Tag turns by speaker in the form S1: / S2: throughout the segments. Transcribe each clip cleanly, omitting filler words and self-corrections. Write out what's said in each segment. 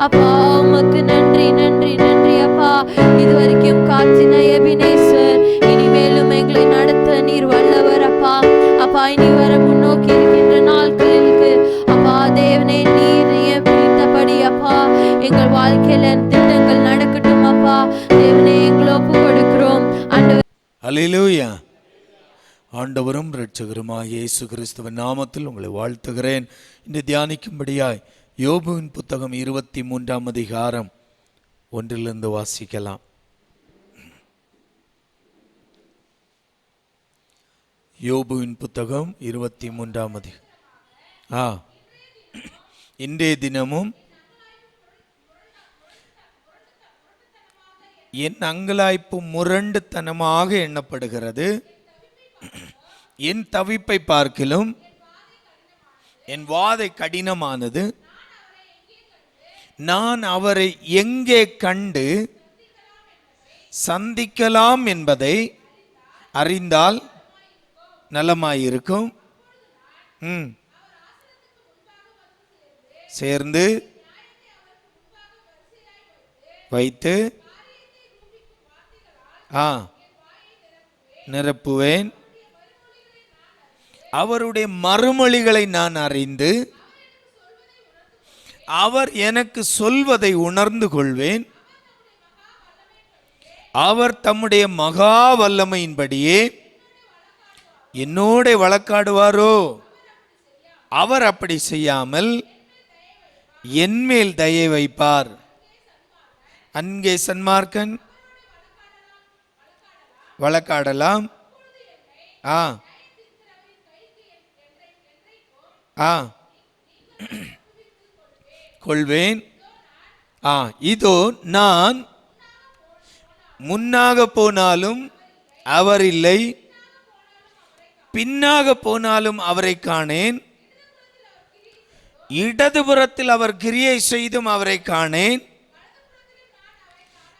S1: அப்பா உமக்கு நன்றி நன்றி நன்றி அப்பா. இதுவரைக்கும் காத்தின எபினேசர், இனிமேலும் எங்களை நடத்த நீர் வல்லவர் அப்பா. அப்பா இனி வர முன்னோக்கி இருக்கின்ற நாட்களுக்கு அப்பா தேவனே நீர் பிடித்தபடி அப்பா எங்கள் வாழ்க்கையில திட்டங்கள் நடக்கட்டும் அப்பா. தேவனே எங்களை ஒப்பு கொடுக்கிறோம் ஆண்டவர்.
S2: அல்லேலூயா. ஆண்டவரும் இரட்சகருமாகிய இயேசு கிறிஸ்துவின் நாமத்தில் உங்களை வாழ்த்துகிறேன். இன்று தியானிக்கும்படியாய் யோபுவின் புத்தகம் 23ஆம் அதிகாரம் 1 வாசிக்கலாம். யோபுவின் புத்தகம் 23ஆம் அதிகாரம். இன்றைய தினமும் என் அங்கலாய்ப்பு முரண்டுத்தனமாக எண்ணப்படுகிறது. என் தவிப்பை பார்க்கிலும் என் வாதை கடினமானது. நான் அவரை எங்கே கண்டு சந்திக்கலாம் என்பதை அறிந்தால் நலமாயிருக்கும். சேர்ந்து வைத்து நிரப்புவேன். அவருடைய மறுமொழிகளை நான் அறிந்து அவர் எனக்கு சொல்வதை உணர்ந்து கொள்வேன். அவர் தம்முடைய மகா வல்லமையின்படியே என்னோட வழக்காடுவாரோ? அவர் அப்படி செய்யாமல் என்மேல் தயை வைப்பார். அங்கே சன்மார்க்கன் வழக்காடலாம். கொள்வேன். இதோ நான் முன்னாக போனாலும் அவர் இல்லை, பின்னாக போனாலும் அவரை காணேன். இடதுபுறத்தில் அவர் கிரியை செய்தும் அவரை காணேன்,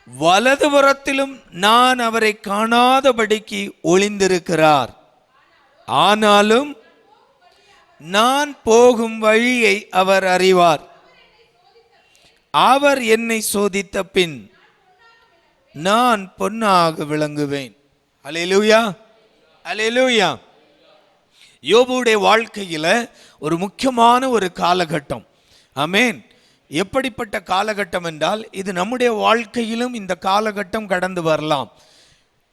S2: வலதுபுறத்திலும் நான் அவரை காணாதபடிக்கு ஒளிந்திருக்கிறார். ஆனாலும் நான் போகும் வழியை அவர் அறிவார். அவர் என்னை சோதித்த பின் நான் பொன்னாக விளங்குவேன். அல்லேலூயா, அல்லேலூயா. யோபுடைய வாழ்க்கையில ஒரு முக்கியமான ஒரு காலகட்டம். ஆமென். எப்படிப்பட்ட காலகட்டம் என்றால், இது நம்முடைய வாழ்க்கையிலும் இந்த காலகட்டம் கடந்து வரலாம்.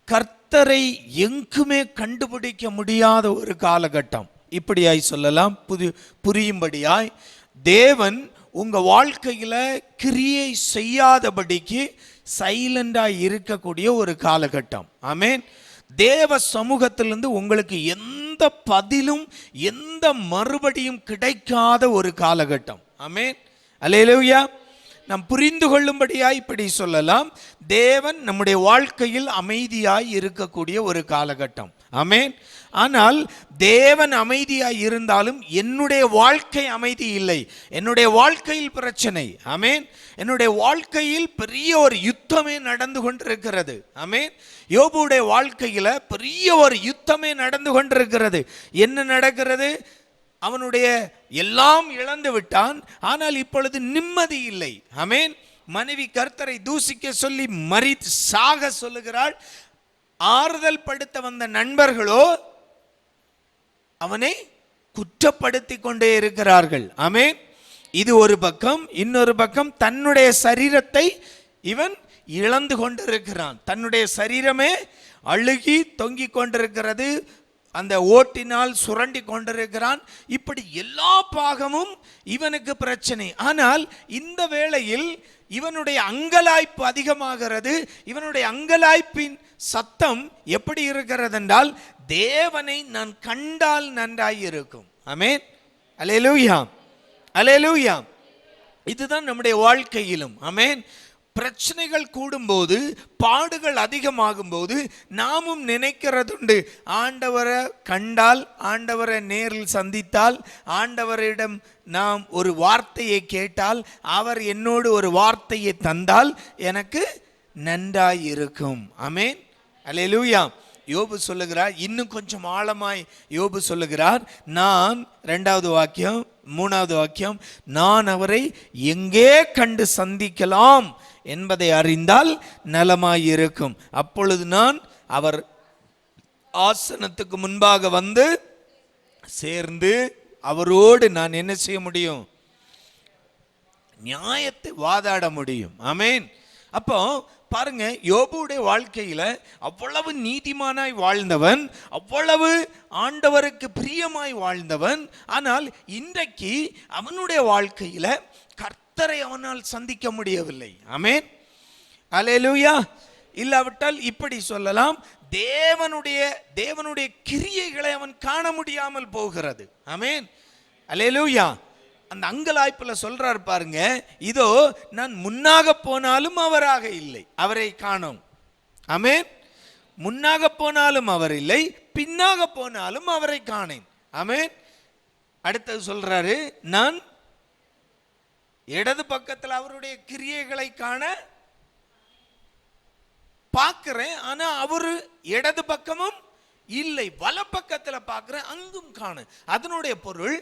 S2: கர்த்தரை எங்குமே கண்டுபிடிக்க முடியாத ஒரு காலகட்டம், இப்படியாய் சொல்லலாம். புரியும்படியாய் தேவன் உங்க வாழ்க்கையில கிரியை செய்யாதபடிக்கு சைலண்டாய் இருக்கக்கூடிய ஒரு காலகட்டம். ஆமென். தேவ சமூகத்திலிருந்து உங்களுக்கு எந்த பதிலும் எந்த மறுபடியும் கிடைக்காத ஒரு காலகட்டம். ஆமென். அல்லேலூயா. நாம் புரிந்து கொள்ளும்படியாய் இப்படி சொல்லலாம், தேவன் நம்முடைய வாழ்க்கையில் அமைதியாய் இருக்கக்கூடிய ஒரு காலகட்டம். ஆமென். ஆனால் தேவன் அமைதியாய் இருந்தாலும் என்னுடைய வாழ்க்கை அமைதி இல்லை. என்னுடைய வாழ்க்கையில் பிரச்சனை. ஆமென். என்னுடைய வாழ்க்கையில் பெரிய ஒரு யுத்தமே நடந்து கொண்டிருக்கிறது. ஆமென். யோபுடைய வாழ்க்கையில பெரிய ஒரு யுத்தமே நடந்து கொண்டிருக்கிறது. என்ன நடக்கிறது? அவனுடைய எல்லாம் இழந்து விட்டான், ஆனால் இப்பொழுது நிம்மதி இல்லை. ஆமென். மனைவி கர்த்தரை தூசிக்க சொல்லி சாக சொல்லுகிறாள். ஆறுதல் படுத்த வந்த நண்பர்களோ அவனை குற்றப்படுத்தி கொண்டே இருக்கிறார்கள். ஆமென். இது ஒரு பக்கம். இன்னொரு பக்கம் தன்னுடைய சரீரத்தை இவன் இழந்து கொண்டிருக்கிறான். தன்னுடைய சரீரமே அழுகி தொங்கிக் கொண்டிருக்கிறது. அந்த ஓட்டினால் சுரண்டி கொண்டிருக்கிறான். இப்படி எல்லா பாகமும் இவனுக்கு பிரச்சனை. ஆனால் இந்த வேளையில் இவனுடைய அங்கலாய்ப்பு அதிகமாகிறது. இவனுடைய அங்கலாய்ப்பின் சத்தம் எப்படி இருக்கிறது என்றால், தேவனை நான் கண்டால் நன்றாயிருக்கும். ஆமென். அல்லேலூயா, அல்லேலூயா. இதுதான் நம்முடைய வாழ்க்கையிலும். ஆமென். பிரச்சனைகள் கூடும்போது, பாடுகள் அதிகமாகும் போது நாமும் நினைக்கிறதுண்டு, ஆண்டவரை கண்டால், ஆண்டவரை நேரில் சந்தித்தால், ஆண்டவரிடம் நாம் ஒரு வார்த்தையை கேட்டால், அவர் என்னோடு ஒரு வார்த்தையை தந்தால் எனக்கு நன்றாயிருக்கும். ஆமென். அல்லேலூயா. யோபு சொல்லுகிறார், இன்னும் கொஞ்சம் ஆழமாய் யோபு சொல்லுகிறார், நான் 2வது வாக்கியம் 3வது வாக்கியம், நான் அவரை எங்கே கண்டு சந்திக்கலாம் என்பதை அறிந்தால் நலமாயிருக்கும். அப்பொழுது நான் அவர் ஆசனத்துக்கு முன்பாக வந்து சேர்ந்து அவரோடு நான் என்ன செய்ய முடியும்? நியாயத்தை வாதாட முடியும். ஆமென். அப்போ பாருங்க, யோபுடைய வாழ்க்கையில அவ்வளவு நீதிமானாய் வாழ்ந்தவன், அவ்வளவு ஆண்டவருக்கு பிரியமாய் வாழ்ந்தவன். ஆனால் இன்றைக்கு அவனுடைய வாழ்க்கையில கர்த்தரை அவனால் சந்திக்க முடியவில்லை. ஆமென். அல்லேலூயா. இல்லாவிட்டால் இப்படி சொல்லலாம், தேவனுடைய கிரியைகளை அவன் காண முடியாமல் போகிறது. ஆமென். அல்லேலூயா. அந்த அங்கலாய்ப்புல சொல்றார் பாருங்க, இதோ நான் முன்னாக போனாலும் அவராக இல்லை, அவரை காணோம். ஆமென். முன்னாக போனாலும் அவர் இல்லை, பின்னாக போனாலும் அவரை காணேன். ஆமென். அடுத்தது சொல்றாரு, நான் இடது பக்கத்தில் அவருடைய கிரியைகளை காண பார்க்கிறேன், ஆனா அவரு இடது பக்கமும் இல்லை, வல பக்கத்தில் பார்க்கிறேன், அங்கும் காண. அதனுடைய பொருள்,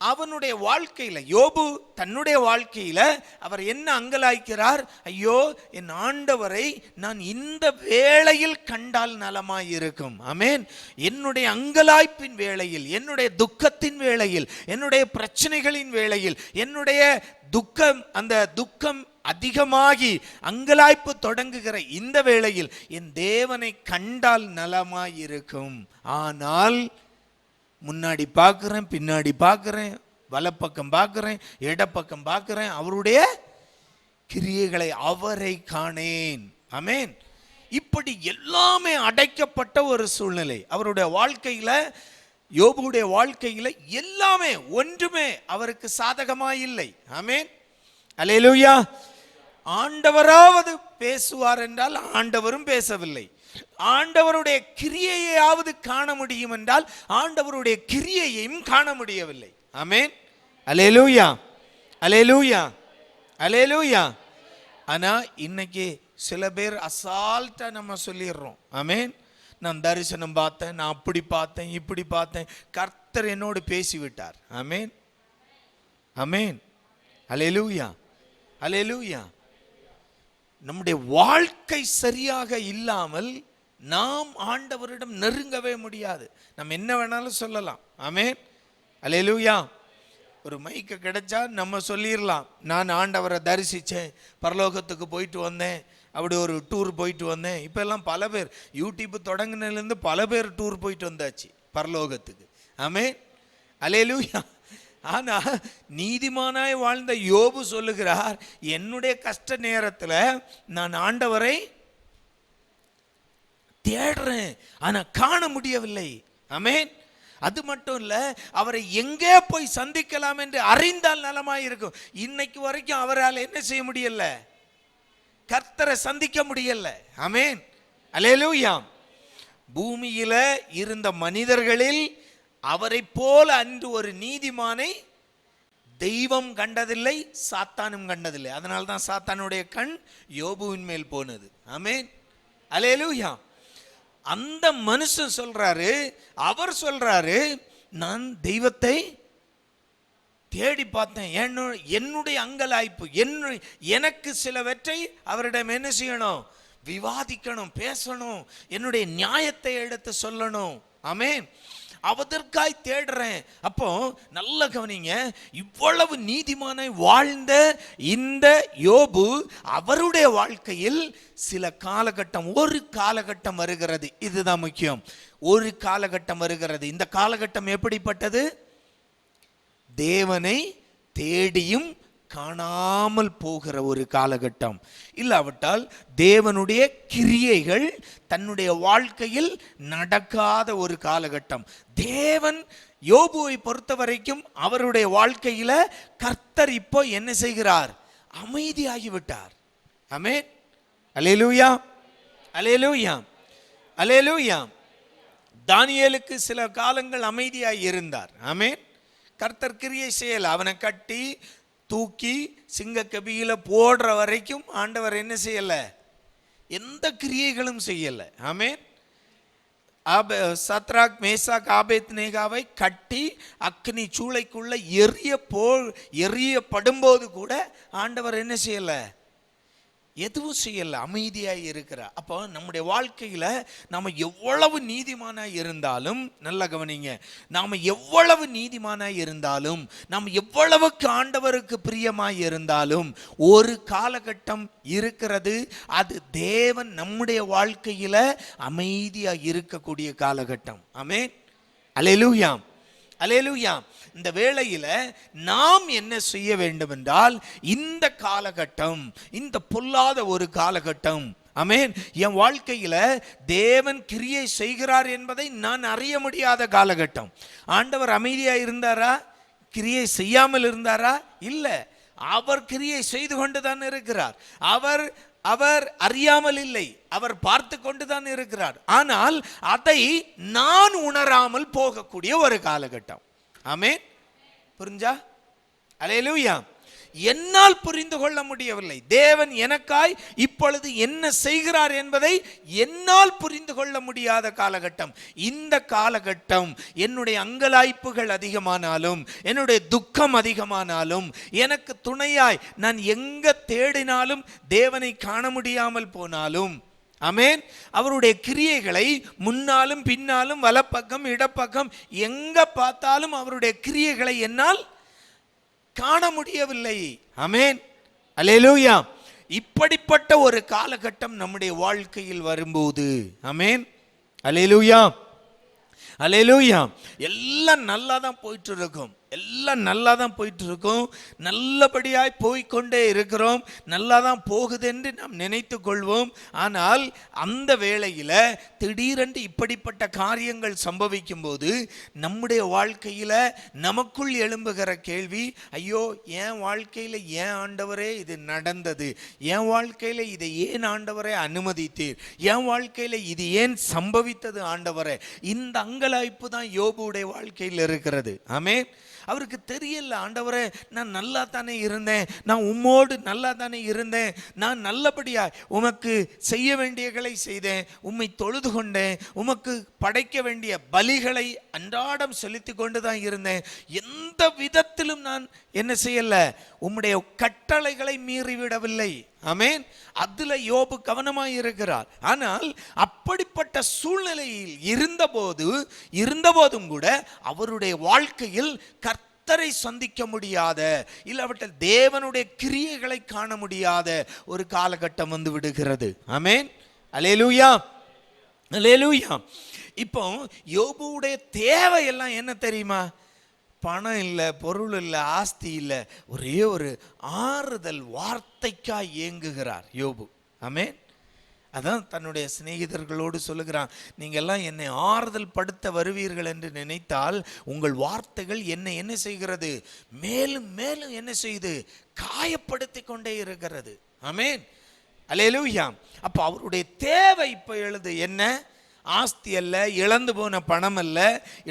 S2: அவனுடைய வாழ்க்கையில, யோபு தன்னுடைய வாழ்க்கையில அவர் என்ன அங்கலாய்க்கிறார்? ஐயோ, என் ஆண்டவரை நான் இந்த வேளையில் கண்டால் நலமாயிருக்கும். ஆமென். என்னுடைய அங்கலாய்ப்பின் வேளையில், என்னுடைய துக்கத்தின் வேளையில், என்னுடைய பிரச்சனைகளின் வேளையில், என்னுடைய துக்கம், அந்த துக்கம் அதிகமாகி அங்கலாய்ப்பு தொடங்குகிற இந்த வேளையில் என் தேவனை கண்டால் நலமாயிருக்கும். ஆனால் முன்னாடி பார்க்கிறேன், பின்னாடி பார்க்கிறேன், வலப்பக்கம் பார்க்கிறேன், இடப்பக்கம் பார்க்கிறேன், அவருடைய கிரியைகளை, அவரை காணேன். ஆமென். இப்படி எல்லாமே அடைக்கப்பட்ட ஒரு சூழ்நிலை அவருடைய வாழ்க்கையில. யோபுடைய வாழ்க்கையில எல்லாமே, ஒன்றுமே அவருக்கு சாதகமாய் இல்லை. ஆமென். அல்லேலூயா. ஆண்டவராவது பேசுவார் என்றால் ஆண்டவரும் பேசவில்லை. ஆண்டவருடைய கிரியையாவது காண முடியும் என்றால் ஆண்டவருடைய கிரியையையும் காண முடியவில்லை. ஆமென். அல்லேலூயா. அல்லேலூயா. அல்லேலூயா. ஆனா இன்னைக்கு சில பேர் அசால்ட்டா நம்ம சொல்லிடுறோம். ஆமென். நான் தரிசனம் பார்த்தேன், நான் அப்படி பார்த்தேன், இப்படி பார்த்தேன், கர்த்தர் என்னோடு பேசிவிட்டார். ஆமென். ஆமென். அல்லேலூயா. அல்லேலூயா. நம்முடைய வாழ்க்கை சரியாக இல்லாமல் நாம் ஆண்டவரிடம் நெருங்கவே முடியாது. நம்ம என்ன வேணாலும் சொல்லலாம். ஆமென். அல்லேலூயா. ஒரு மைக்கு கிடைச்சா நம்ம சொல்லிடலாம், நான் ஆண்டவரை தரிசித்தேன், பரலோகத்துக்கு போயிட்டு வந்தேன், அப்படி ஒரு டூர் போயிட்டு வந்தேன். இப்போ எல்லாம் பல பேர் யூடியூப் தொடங்கினதுலேருந்து பல பேர் டூர் போயிட்டு வந்தாச்சு பரலோகத்துக்கு. ஆமென். அல்லேலூயா. ஆனா நீதிமானாய் வாழ்ந்த யோபு சொல்லுகிறார், என்னுடைய கஷ்ட நேரத்தில் நான் ஆண்டவரை தேடுறேன், ஆனா காண முடியவில்லை. ஆமென். அது மட்டும் இல்ல, அவரை எங்கே போய் சந்திக்கலாம் என்று அறிந்தால் நலமாயிருக்கும். இன்னைக்கு வரைக்கும் அவரால் என்ன செய்ய முடியல? கர்த்தரை சந்திக்க முடியல. ஆமென். அல்லேலூயா. பூமியில இருந்த மனிதர்களில் அவரை போல அன்று ஒரு நீதிமானை தெய்வம் கண்டதில்லை, சாத்தானும் கண்டதில்லை. அதனால தான் சாத்தானுடைய கண் யோபுவின் மேல் போனது. ஆமென். அல்லேலூயா. அந்த மனுஷன் சொல்றாரு, அவர் சொல்றாரு, நான் தெய்வத்தை தேடி பார்த்தேன், என்னுடைய அங்கலாய்ப்பு, எனக்கு சிலவற்றை அவரிடம் என்ன செய்யணும்? விவாதிக்கணும், பேசணும், என்னுடைய நியாயத்தை எடுத்து சொல்லணும். ஆமென். அவதற்காய் தேடுறேன். அப்போ நல்ல கவனிங்க, இவ்வளவு நீதிமானாய் வாழ்ந்த இந்த யோபு, அவருடைய வாழ்க்கையில் சில காலகட்டம், ஒரு காலகட்டம் வருகிறது. இதுதான் முக்கியம். ஒரு காலகட்டம் வருகிறது. இந்த காலகட்டம் எப்படிப்பட்டது? தேவனை தேடியும் காணாமல் போகிற ஒரு காலகட்டம். இல்லாவிட்டால் தேவனுடைய கிரியைகள் தன்னுடைய வாழ்க்கையில் நடக்காத ஒரு காலகட்டம். தேவன் யோபுவை பொறுத்த வரைக்கும் அவருடைய வாழ்க்கையில கர்த்தர் இப்போ என்ன செய்கிறார்? அமைதியாகிவிட்டார். ஆமென். அல்லேலூயா. அல்லேலூயா. அல்லேலூயா. தானியேலுக்கு சில காலங்கள் அமைதியாய் இருந்தார். ஆமென். கர்த்தர் கிரியை செய்யல. அவனை கட்டி தூக்கி சிங்க கபியில போடுற வரைக்கும் ஆண்டவர் என்ன செய்யல? எந்த கிரியைகளும் செய்யல. ஆமென். சத்ராக் மேசாக் ஆபேத்நேகாவை கட்டி அக்னி சூளைக்குள்ள எரியப்படும்போது கூட ஆண்டவர் என்ன செய்யல? எதுவும் செய்யல, அமைதியாய் இருக்கிறார். அப்போ நம்முடைய வாழ்க்கையில நாம எவ்வளவு நீதிமானாய் இருந்தாலும், நல்ல கவனிங்க, நாம எவ்வளவு நீதிமானாய் இருந்தாலும், நாம் எவ்வளவுக்கு ஆண்டவருக்கு பிரியமாய் இருந்தாலும், ஒரு காலகட்டம் இருக்கிறது, அது தேவன் நம்முடைய வாழ்க்கையில அமைதியாய் இருக்கக்கூடிய காலகட்டம். ஆமென், அல்லேலூயா, அல்லேலூயா. இந்த வேளையில நாம் என்ன செய்ய வேண்டும் என்றால், இந்த காலகட்டம், இந்த பொல்லாத ஒரு காலகட்டம், ஆமென், என் வாழ்க்கையில தேவன் கிரியை செய்கிறார் என்பதை நான் அறிய முடியாத காலகட்டம். ஆண்டவர் அமைதியா இருந்தாரா? கிரியை செய்யாமல் இருந்தாரா? இல்ல, அவர் கிரியை செய்து கொண்டுதான் இருக்கிறார். அவர் அறியாமல் இல்லை, அவர் பார்த்து கொண்டுதான் இருக்கிறார். ஆனால் அதை நான் உணராமல் போகக்கூடிய ஒரு காலகட்டம். ஆமென், புரிஞ்சா? அல்லேலூயா. என்னால் புரிந்து கொள்ள முடியவில்லை, தேவன் எனக்காய் இப்பொழுது என்ன செய்கிறார் என்பதை என்னால் புரிந்து கொள்ள முடியாத காலகட்டம். இந்த காலகட்டம் என்னுடைய அங்கலாய்ப்புகள் அதிகமானாலும், என்னுடைய துக்கம் அதிகமானாலும், எனக்கு துணையாய் நான் எங்க தேடினாலும் தேவனை காண முடியாமல் போனாலும், ஆமென், அவருடைய கிரியைகளை முன்னாலும் பின்னாலும் வலப்பக்கம் இடப்பக்கம் எங்க பார்த்தாலும் அவருடைய கிரியைகளை என்னால் காண முடியவில்லை. ஆமென், அல்லேலூயா. இப்படிப்பட்ட ஒரு காலகட்டம் நம்முடைய வாழ்க்கையில் வரும்போது, ஆமென், அல்லேலூயா, அல்லேலூயா, எல்லாம் நல்லா தான் போயிட்டு இருக்கும், எல்லாம் நல்லா தான் போயிட்டு இருக்கும், நல்லபடியாய் போய்கொண்டே இருக்கிறோம், நல்லா தான் போகுது என்று நாம் நினைத்து கொள்வோம். ஆனால் அந்த வேளையில் திடீரென்று இப்படிப்பட்ட காரியங்கள் சம்பவிக்கும் போது நம்முடைய வாழ்க்கையில் நமக்குள் எழும்புகிற கேள்வி, ஐயோ, என் வாழ்க்கையில் ஏன் ஆண்டவரே இது நடந்தது? என் வாழ்க்கையில் இதை ஏன் ஆண்டவரே அனுமதித்தீர்? என் வாழ்க்கையில் இது ஏன் சம்பவித்தது ஆண்டவரே? இந்த அங்கலாய்ப்பு தான் யோபுடைய வாழ்க்கையில் இருக்கிறது. ஆமென். அவருக்கு தெரியல, ஆண்டவரே, நான் நல்லா தானே இருந்தேன், நான் உம்மோடு நல்லா தானே இருந்தேன், நான் நல்லபடியா உமக்கு செய்ய வேண்டியகளை செய்தேன், உம்மை தொழுது கொண்டேன், உமக்கு படைக்க வேண்டிய பலிகளை அன்றாடம் செலுத்தி கொண்டு தான் இருந்தேன், எந்த விதத்திலும் நான் என்ன செய்யல, உம்முடைய கட்டளைகளை மீறிவிடவில்லை. ஆமென். அதுல யோபு கவனமாய் இருக்கிறார். ஆனால் அப்படிப்பட்ட சூழ்நிலையில் இருந்தபோதும் கூட அவருடைய வாழ்க்கையில் கர்த்தரை சந்திக்க முடியாத, இல்லாவிட்டால் தேவனுடைய கிரியைகளை காண முடியாத ஒரு காலகட்டம் வந்து விடுகிறது. ஆமென், அல்லேலூயா, அல்லேலூயா. இப்போ யோபுடைய தேவையெல்லாம் என்ன தெரியுமா? பணம் இல்லை, பொருள் இல்லை, ஆஸ்தி இல்லை, ஒரே ஒரு ஆறுதல் வார்த்தைக்காய் ஏங்குகிறார் யோபு. ஆமென். அதான் தன்னுடைய சிநேகிதர்களோடு சொல்லுகிறான், நீங்கள்லாம் என்னை ஆறுதல் படுத்த வருவீர்கள் என்று நினைத்தால் உங்கள் வார்த்தைகள் என்னை என்ன செய்கிறது? மேலும் மேலும் என்ன செய்து காயப்படுத்தி கொண்டே இருக்கிறது. ஆமென், அல்லேலூயா. அப்போ அவருடைய தேவை இப்போ எழுது என்ன? ஆஸ்தி அல்ல, இழந்து போன பணம் அல்ல,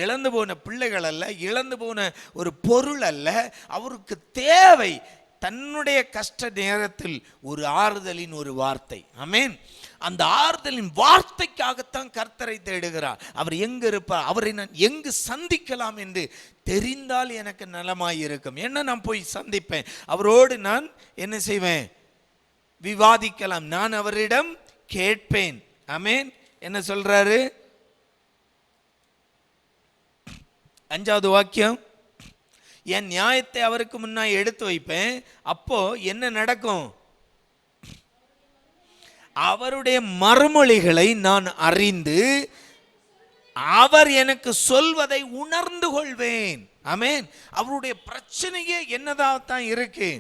S2: இழந்து போன பிள்ளைகள் அல்ல, இழந்து போன ஒரு பொருள் அல்ல. அவருக்கு தேவை தன்னுடைய கஷ்ட நேரத்தில் ஒரு ஆறுதலின் ஒரு வார்த்தை. ஆமென். அந்த ஆறுதலின் வார்த்தைக்காகத்தான் கர்த்தரை தேடுகிறார். அவர் எங்கு இருப்பார், அவரை நான் எங்கு சந்திக்கலாம் என்று தெரிந்தால் எனக்கு நலமாயிருக்கும். என்ன, நான் போய் சந்திப்பேன், அவரோடு நான் என்ன செய்வேன்? விவாதிக்கலாம், நான் அவரிடம் கேட்பேன். ஆமென். என்ன சொல்றாரு? 5வது வாக்கியம், என் நியாயத்தை அவருக்கு முன்னாடி எடுத்து வைப்பேன், அப்போ என்ன நடக்கும்? அவருடைய மறுமொழிகளை நான் அறிந்து அவர் எனக்கு சொல்வதை உணர்ந்து கொள்வேன். ஆமென். அவருடைய பிரச்சனையே என்னதான் இருக்கு?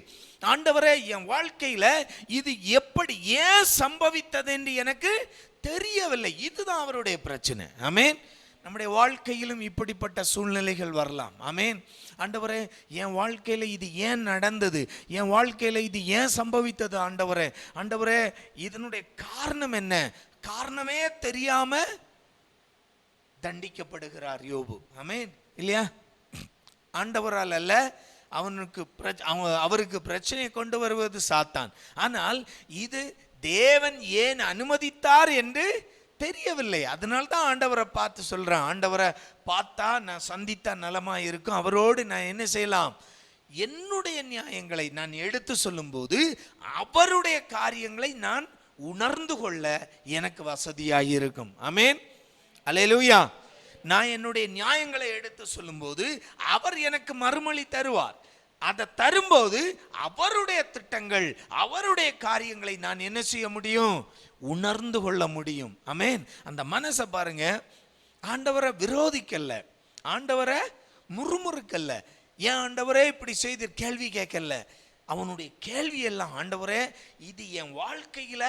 S2: ஆண்டவரே, என் வாழ்க்கையில இது எப்படி ஏன் சம்பவித்தது என்று எனக்கு தெரியவில்லை. இதுதான் அவருடைய பிரச்சனை. ஆமென். நம்முடைய வாழ்க்கையிலும் இப்படிப்பட்ட சூழ்நிலைகள் வரலாம். ஆமென். ஆண்டவரே, என் வாழ்க்கையில இது ஏன் நடந்தது? என் வாழ்க்கையில இது ஏன் சம்பவித்தது? ஆண்டவரே, ஆண்டவரே, இதனுடைய காரணம் என்ன? காரணமே தெரியாம தண்டிக்கப்படுகிறார் யோபு. ஆமென், இல்லையா? ஆண்டவரால் அல்ல, அவருக்கு பிரச்சனையை கொண்டு வருவது சாத்தான். ஆனால் இது தேவன் ஏன் அனுமதித்தார் என்று தெரியவில்லை. அதனால்தான் ஆண்டவரை பார்த்து சொல்றேன், ஆண்டவரை பார்த்தா நான் சந்தித்தா நலமா இருக்கும், அவரோடு நான் என்ன செய்யலாம், என்னுடைய நியாயங்களை நான் எடுத்து சொல்லும்போது அவருடைய காரியங்களை நான் உணர்ந்து கொள்ள எனக்கு வசதியாக இருக்கும். ஆமென், அல்லேலூயா. நான் என்னுடைய நியாயங்களை எடுத்து சொல்லும்போது அவர் எனக்கு மறுமொழி தருவார். அதை தரும்போது அவருடைய திட்டங்கள், அவருடைய காரியங்களை நான் என்ன செய்ய முடியும், உணர்ந்து கொள்ள முடியும். ஆமென். அந்த மனசை பாருங்க, ஆண்டவரை விரோதிக்கல்ல, ஆண்டவரை முறுமுறுக்கல்ல, ஏன் ஆண்டவரே இப்படி செய்து கேள்வி கேட்கல. அவனுடைய கேள்வி எல்லாம், ஆண்டவரே இது என் வாழ்க்கையில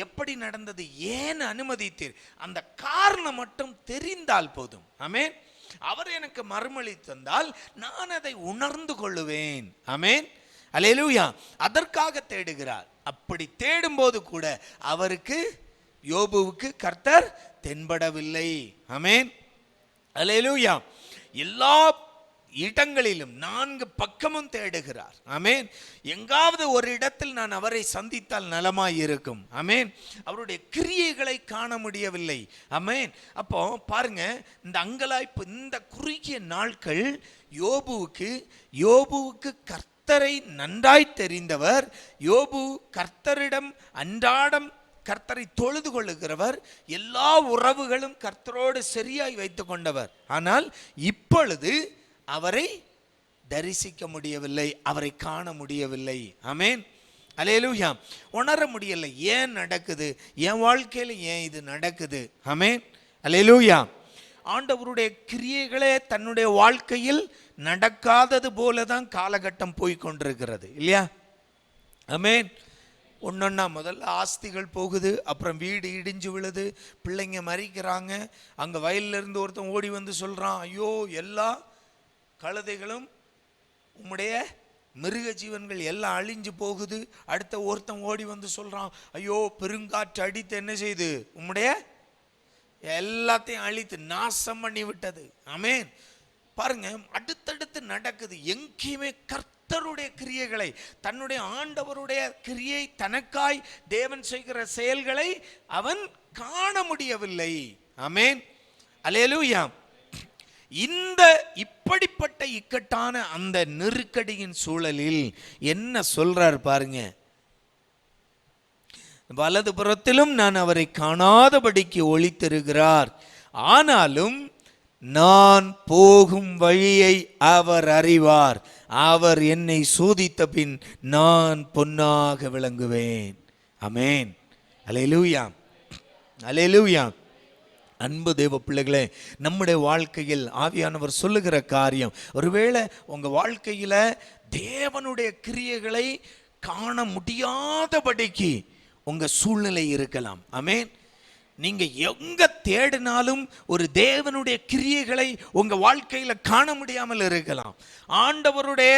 S2: எப்படி நடந்தது, ஏன் அனுமதித்தீர், அந்த காரணம் மட்டும் தெரிந்தால் போதும். ஆமென். அவர் எனக்கு மறுமொழி தந்தால் நான் அதை உணர்ந்து கொள்ளுவேன். ஆமென், அல்லேலூயா. அதற்காக தேடுகிறார். அப்படி தேடும்போது கூட அவருக்கு, யோபுவுக்கு கர்த்தர் தென்படவில்லை. ஆமென், அல்லேலூயா. எல்லா இடங்களிலும் 4 பக்கமும் தேடுகிறார். ஆமென். எங்காவது ஒரு இடத்தில் நான் அவரை சந்தித்தால் நலமாய் இருக்கும். ஆமென். அவருடைய கிரியைகளை காண முடியவில்லை. ஆமென். அப்போ பாருங்க, இந்த அங்கலாய்ப்பு, இந்த குறுகிய நாட்கள் யோபுவுக்கு கர்த்தரை நன்றாய் தெரிந்தவர். யோபு கர்த்தரிடம் அன்றாடம் கர்த்தரை தொழுது கொள்ளுகிறவர். எல்லா உறவுகளும் கர்த்தரோடு சரியாய் வைத்துக் கொண்டவர். ஆனால் இப்பொழுது அவரை தரிசிக்க முடியவில்லை, அவரை காண முடியவில்லை. ஆமென், அல்லேலூயா. உணர முடியலை, ஏன் நடக்குது, என் வாழ்க்கையில் ஏன் இது நடக்குது. ஆமென், அல்லேலூயா. ஆண்டவருடைய கிரியைகளே தன்னுடைய வாழ்க்கையில் நடக்காதது போல தான் காலகட்டம் போய்கொண்டிருக்கிறது, இல்லையா? ஆமென். ஒன்னொன்னா முதல்ல ஆஸ்திகள் போகுது, அப்புறம் வீடு இடிஞ்சு விழுது, பிள்ளைங்க மறிக்கிறாங்க. அங்கே வயலிருந்து ஒருத்தன் ஓடி வந்து சொல்கிறான், ஐயோ எல்லா கழுதைகளும் உம்முடைய மிருக ஜீவன்கள் எல்லாம் அழிஞ்சு போகுது. அடுத்த ஒருத்தன் ஓடி வந்து சொல்கிறான், ஐயோ பெருங்காற்று அடித்து என்ன செய்து உம்முடைய எல்லாத்தையும் அழித்து நாசம் பண்ணி விட்டது. ஆமென். பாருங்க, அடுத்தடுத்து நடக்குது. எங்கேயுமே கர்த்தருடைய கிரியைகளை, தன்னுடைய ஆண்டவருடைய கிரியை, தனக்காய் தேவன் செய்கிற செயல்களை அவன் காண முடியவில்லை. ஆமென், அல்லேலூயா. இந்த இப்படிப்பட்ட இக்கட்டான அந்த நெருக்கடியின் சூழலில் என்ன சொல்றார் பாருங்க, வலது புறத்திலும் நான் அவரை காணாதபடிக்கு ஒளித்திருக்கிறார், ஆனாலும் நான் போகும் வழியை அவர் அறிவார், அவர் என்னை சோதித்த பின் நான் பொன்னாக விளங்குவேன். ஆமென், அல்லேலூயா, அல்லேலூயா. அன்பு தேவ பிள்ளைகளே, நம்முடைய வாழ்க்கையில் ஆவியானவர் சொல்லுகிற காரியம், ஒருவேளை உங்கள் வாழ்க்கையில் தேவனுடைய கிரியைகளை காண முடியாதபடிக்கு உங்கள் சூழ்நிலை இருக்கலாம். ஆமென். நீங்கள் எங்கே தேடினாலும் ஒரு தேவனுடைய கிரியைகளை உங்கள் வாழ்க்கையில் காண முடியாமல் இருக்கலாம். ஆண்டவருடைய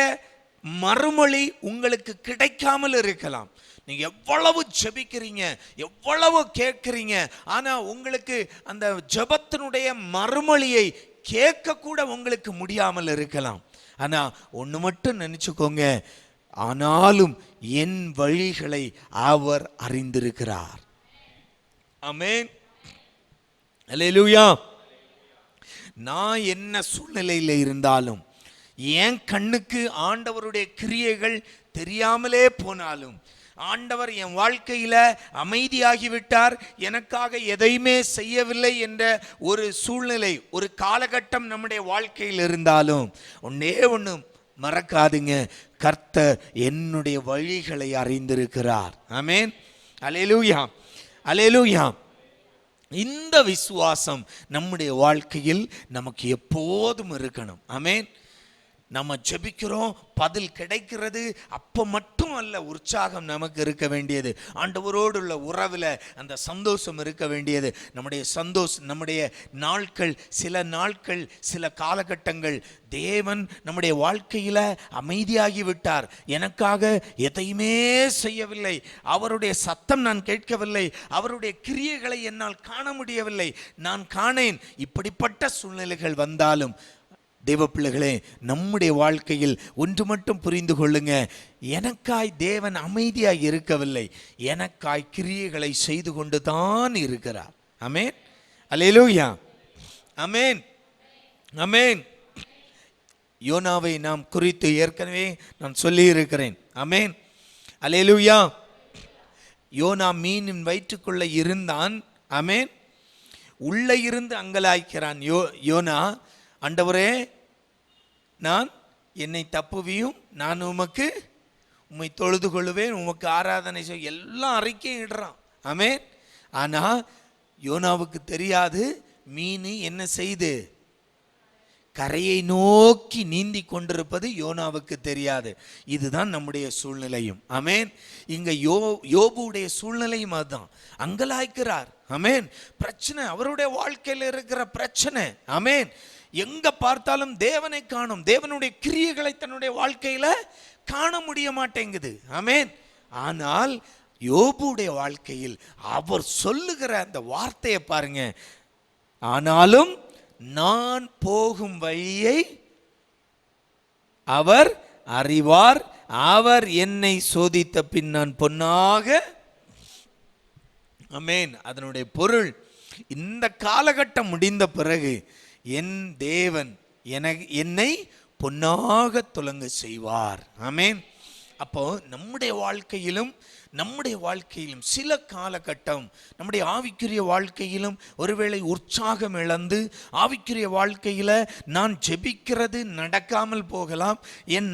S2: மறுமொழி உங்களுக்கு கிடைக்காமல் இருக்கலாம். நீங்கள் எவ்வளவு ஜெபிக்கிறீங்க, எவ்வளவு கேட்குறீங்க, ஆனால் உங்களுக்கு அந்த ஜெபத்தினுடைய மறுமொழியை கேட்க கூட உங்களுக்கு முடியாமல் இருக்கலாம். ஆனால் ஒன்று மட்டும் நினச்சிக்கோங்க, ஆனாலும் என் வழிகளை அவர் அறிந்திருக்கிறார். ஆமென், அல்லேலூயா. நான் என்ன சூழ்நிலையில் இருந்தாலும், என் கண்ணுக்கு ஆண்டவருடைய கிரியைகள் தெரியாமலே போனாலும், ஆண்டவர் என் வாழ்க்கையில் அமைதியாகிவிட்டார், எனக்காக எதையுமே செய்யவில்லை என்ற ஒரு சூழ்நிலை, ஒரு காலகட்டம் நம்முடைய வாழ்க்கையில் இருந்தாலும் ஒன்னே ஒன்று மறக்காதுங்க, கர்த்தர் என்னுடைய வழிகளை அறிந்திருக்கிறார். ஆமென், அல்லேலூயா, அல்லேலூயா. இந்த விசுவாசம் நம்முடைய வாழ்க்கையில் நமக்கு எப்போதும் இருக்கணும். ஆமென். நம்ம ஜெபிக்கிறோம், பதில் கிடைக்கிறது, அப்போ மட்டும் அல்ல உற்சாகம் நமக்கு இருக்க வேண்டியது, ஆண்டவரோடு உள்ள உறவில் அந்த சந்தோஷம் இருக்க வேண்டியது. நம்முடைய நாட்கள், சில நாட்கள், சில காலகட்டங்கள் தேவன் நம்முடைய வாழ்க்கையில் அமைதியாகிவிட்டார், எனக்காக எதையுமே செய்யவில்லை, அவருடைய சத்தம் நான் கேட்கவில்லை, அவருடைய கிரியைகளை என்னால் காண முடியவில்லை, நான் காணேன். இப்படிப்பட்ட சூழ்நிலைகள் வந்தாலும் தேவ பிள்ளைகளே, நம்முடைய வாழ்க்கையில் ஒன்று மட்டும் புரிந்து கொள்ளுங்க, எனக்காய் தேவன் அமைதியாய் இருக்கவில்லை, எனக்காய் கிரியைகளை செய்து கொண்டு தான் இருக்கிறார். ஆமென். அல்லேலூயா. ஆமென், ஆமென். யோனாவை நாம் குறித்து ஏற்கனவே நான் சொல்லி இருக்கிறேன். ஆமென், அல்லேலூயா. யோனா மீனின் வயிற்றுக்குள்ள இருந்தான். ஆமென். உள்ள இருந்து அங்கலாய்க்கிறான் யோனா. ஆண்டவரே, நான் என்னை தப்புவியும், நான் உம்மை தொழுது கொள்ளுவேன், உமக்கு ஆராதனை செய்ய எல்லாம் அறிக்கை இடுறான். ஆமென். ஆனா யோனாவுக்கு தெரியாது மீன் என்ன செய்து கரையை நோக்கி நீந்தி கொண்டிருப்பது யோனாவுக்கு தெரியாது. இதுதான் நம்முடைய சூழ்நிலையும். ஆமென். இங்க யோபுடைய சூழ்நிலையும் அதுதான். அங்கலாய்க்கிறார். ஆமென். பிரச்சனை, அவருடைய வாழ்க்கையில் இருக்கிற பிரச்சனை. ஆமென். எங்க பார்த்தாலும் தேவனை காணும், தேவனுடைய கிரியைகளை தன்னுடைய வாழ்க்கையில காண முடிய மாட்டேங்குது. ஆமென். ஆனால் யோபுடைய வாழ்க்கையில் அவர் சொல்லுகிற அந்த வார்த்தையை பாருங்க. ஆனாலும் நான் போகும் வழியை அவர் அறிவார், அவர் என்னை சோதித்த பின் நான் பொன்னாக. ஆமென். அதனுடைய பொருள், இந்த காலகட்டம் முடிந்த பிறகு என் தேவன் என்னை பொன்னாக துலங்க செய்வார். ஆமென். அப்போ நம்முடைய வாழ்க்கையிலும் சில காலகட்டம் நம்முடைய ஆவிக்குரிய வாழ்க்கையிலும் ஒருவேளை உற்சாகம் இழந்து ஆவிக்குரிய வாழ்க்கையில் நான் ஜெபிக்கிறது நடக்காமல் போகலாம்.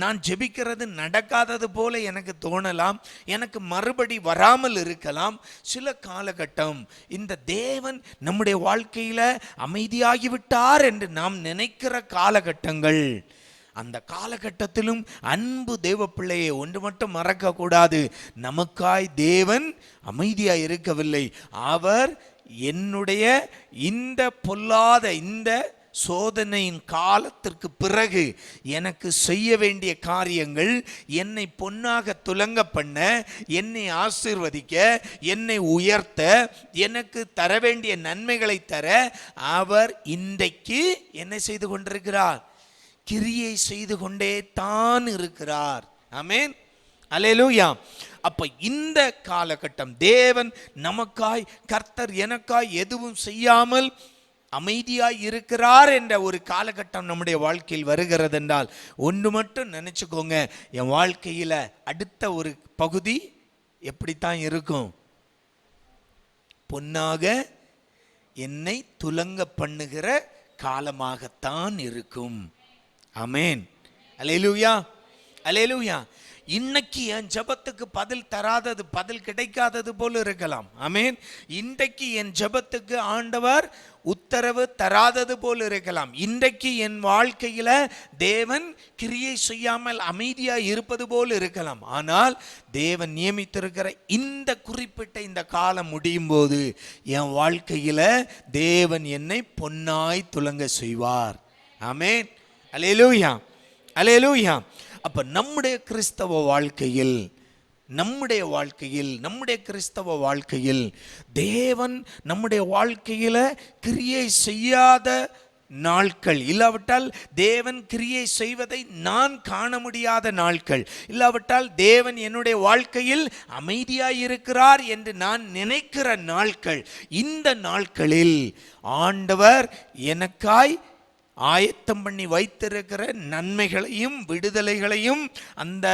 S2: நான் ஜெபிக்கிறது நடக்காதது போல எனக்கு தோணலாம், எனக்கு மறுபடி வராமல் இருக்கலாம். சில காலகட்டம் இந்த தேவன் நம்முடைய வாழ்க்கையில் அமைதியாகிவிட்டார் என்று நாம் நினைக்கிற காலகட்டங்கள். அந்த காலகட்டத்திலும் அன்பு தேவ பிள்ளையை ஒன்று மட்டும் மறக்க கூடாது. நமக்காய் தேவன் அமைதியாய் இருக்கவில்லை. அவர் என்னுடைய இந்த பொல்லாத இந்த சோதனையின் காலத்திற்கு பிறகு எனக்கு செய்ய வேண்டிய காரியங்கள், என்னை பொன்னாக துலங்க பண்ண, என்னை ஆசீர்வதிக்க, என்னை உயர்த்த, எனக்கு தர வேண்டிய நன்மைகளை தர அவர் இன்றைக்கு என்ன செய்து கொண்டிருக்கிறார்? கிரியை செய்து கொண்டே தான் இருக்கிறார். ஆமென், அல்லேலூயா. அப்ப இந்த காலகட்டம் தேவன் நமக்காய், கர்த்தர் எனக்காய் எதுவும் செய்யாமல் அமைதியாய் இருக்கிறார் என்ற ஒரு காலகட்டம் நம்முடைய வாழ்க்கையில் வருகிறது என்றால் ஒன்று மட்டும் நினைச்சுக்கோங்க, என் வாழ்க்கையில அடுத்த ஒரு பகுதி எப்படித்தான் இருக்கும்? பொன்னாக என்னை துலங்க பண்ணுகிற காலமாகத்தான் இருக்கும். ஆமென், அல்லேலூயா, அல்லேலூயா. இன்னைக்கு என் ஜெபத்துக்கு பதில் கிடைக்காதது போல இருக்கலாம். ஆமென். இன்றைக்கு என் ஜெபத்துக்கு ஆண்டவர் உத்தரவு தராதது போல இருக்கலாம். இன்றைக்கு என் வாழ்க்கையில தேவன் கிரியை செய்யாமல் அமைதியாய் இருப்பது போல இருக்கலாம். ஆனால் தேவன் நியமித்திருக்கிற இந்த குறிப்பிட்ட இந்த காலம் முடியும் போது என் வாழ்க்கையில தேவன் என்னை பொன்னாய் துலங்க செய்வார். ஆமென், அல்லேலூயா, அல்லேலூயா. அப்ப நம்முடைய கிறிஸ்தவ வாழ்க்கையில் தேவன் நம்முடைய வாழ்க்கையில கிரியை செய்யாத நாட்கள், இல்லாவிட்டால் தேவன் கிரியை செய்வதை நான் காண முடியாத நாட்கள், இல்லாவிட்டால் தேவன் என்னுடைய வாழ்க்கையில் அமைதியாய் இருக்கிறார் என்று நான் நினைக்கிற நாட்கள், இந்த நாட்களில் ஆண்டவர் எனக்காய் ஆயத்தம் பண்ணி வைத்திருக்கிற நன்மைகளையும் விடுதலைகளையும் அந்த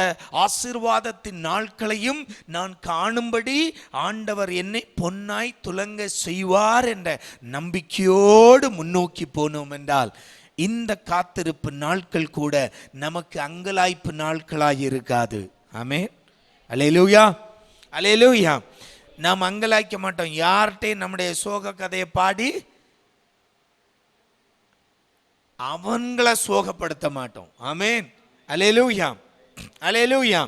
S2: ஆசீர்வாதத்தின் நாட்களையும் நான் காணும்படி ஆண்டவர் என்னை பொன்னாய் துலங்க செய்வார் என்ற நம்பிக்கையோடு முன்னோக்கி போனோம் என்றால் இந்த காத்திருப்பு நாட்கள் கூட நமக்கு அங்கலாய்ப்பு நாட்களாய் இருக்காது. ஆமென், அல்லேலூயா, அல்லேலூயா. நாம் அங்கலாய்க்க மாட்டோம். யார்கிட்டையும் நம்முடைய சோக கதையை பாடி அவங்களை சோகப்படுத்த மாட்டோம். ஆமென், அல்லேலூயா, அல்லேலூயா.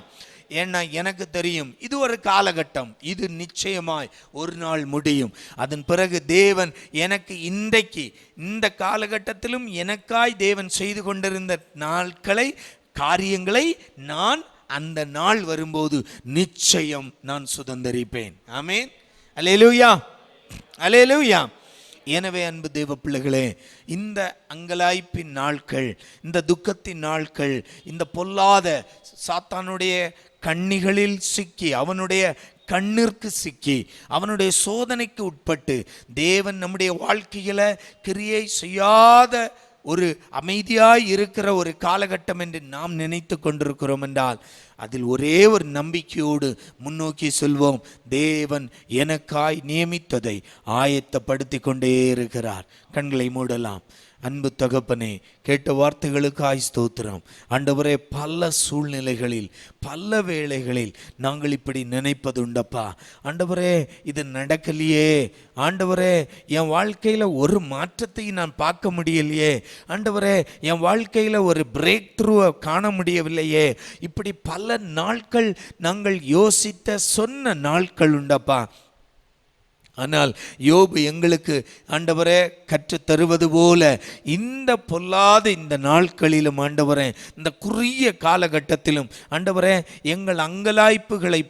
S2: ஏன்னா எனக்கு தெரியும் இது ஒரு காலகட்டம், இது நிச்சயமாய் ஒரு நாள் முடியும். அதன் பிறகு தேவன் எனக்கு இன்றைக்கு இந்த காலகட்டத்திலும் எனக்காய் தேவன் செய்து கொண்டிருந்த காரியங்களை நான் அந்த நாள் வரும்போது நிச்சயம் நான் சுதந்தரிப்பேன். ஆமென், அல்லேலூயா, அல்லேலூயா. எனவே அன்பு தேவ பிள்ளைகளே, இந்த அங்கலாய்ப்பின் நாட்கள், இந்த துக்கத்தின் நாட்கள், இந்த பொல்லாத சாத்தானுடைய கண்ணிகளில் சிக்கி, அவனுடைய கண்ணிற்கு சிக்கி, அவனுடைய சோதனைக்கு உட்பட்டு தேவன் நம்முடைய வாழ்க்கையில கிரியை செய்யாத ஒரு அமைதியாய் இருக்கிற ஒரு காலகட்டம் என்று நாம் நினைத்து கொண்டிருக்கிறோம் என்றால், அதில் ஒரே ஒரு நம்பிக்கையோடு முன்னோக்கி செல்வோம். தேவன் எனக்காய் நியமித்ததை ஆயத்தப்படுத்தி கொண்டே இருக்கிறார். கண்களை மூடலாம். அன்பு தகப்பனே, கேட்ட வார்த்தைகளுக்காய் ஸ்தோத்திரம். ஆண்டவரே, பல சூழ்நிலைகளில் பல வேளைகளில் நாங்கள் இப்படி நினைப்பதுண்டப்பா. ஆண்டவரே, இது நடக்கலையே. ஆண்டவரே, என் வாழ்க்கையில் ஒரு மாற்றத்தை நான் பார்க்க முடியலையே. ஆண்டவரே, என் வாழ்க்கையில் ஒரு பிரேக் த்ரூவை காண முடியவில்லையே. இப்படி பல நாட்கள் நாங்கள் யோசித்த சொன்ன நாட்கள் உண்டப்பா. ஆனால் யோபு எங்களுக்கு ஆண்டவரே கற்றுத் தருவது போல இந்த பொல்லாத இந்த நாட்களிலும் ஆண்டவரே, இந்த குறுகிய காலகட்டத்திலும் ஆண்டவரே, எங்கள் அங்கலாய்ப்புகளை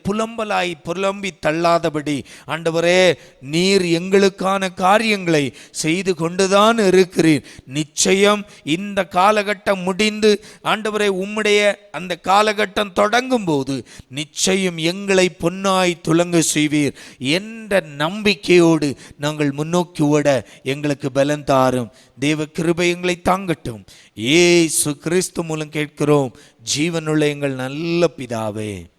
S2: புலம்பி தள்ளாதபடி ஆண்டவரே, நீர் எங்களுக்கான காரியங்களை செய்து கொண்டுதான் இருக்கிறீர். நிச்சயம் இந்த காலகட்டம் முடிந்து ஆண்டவரே, உம்முடைய அந்த காலகட்டம் தொடங்கும் போது நிச்சயம் எங்களை பொன்னாய் துலங்க செய்வீர் என்ற நம்பிக்கையோடு நாங்கள் முன்னோக்கி ஓட எங்களுக்கு பலன் தாரும். தேவ கிருபை எங்களை தாங்கட்டும். இயேசு கிறிஸ்து மூலம் கேட்கிறோம் ஜீவனுள்ள எங்கள் நல்ல பிதாவே.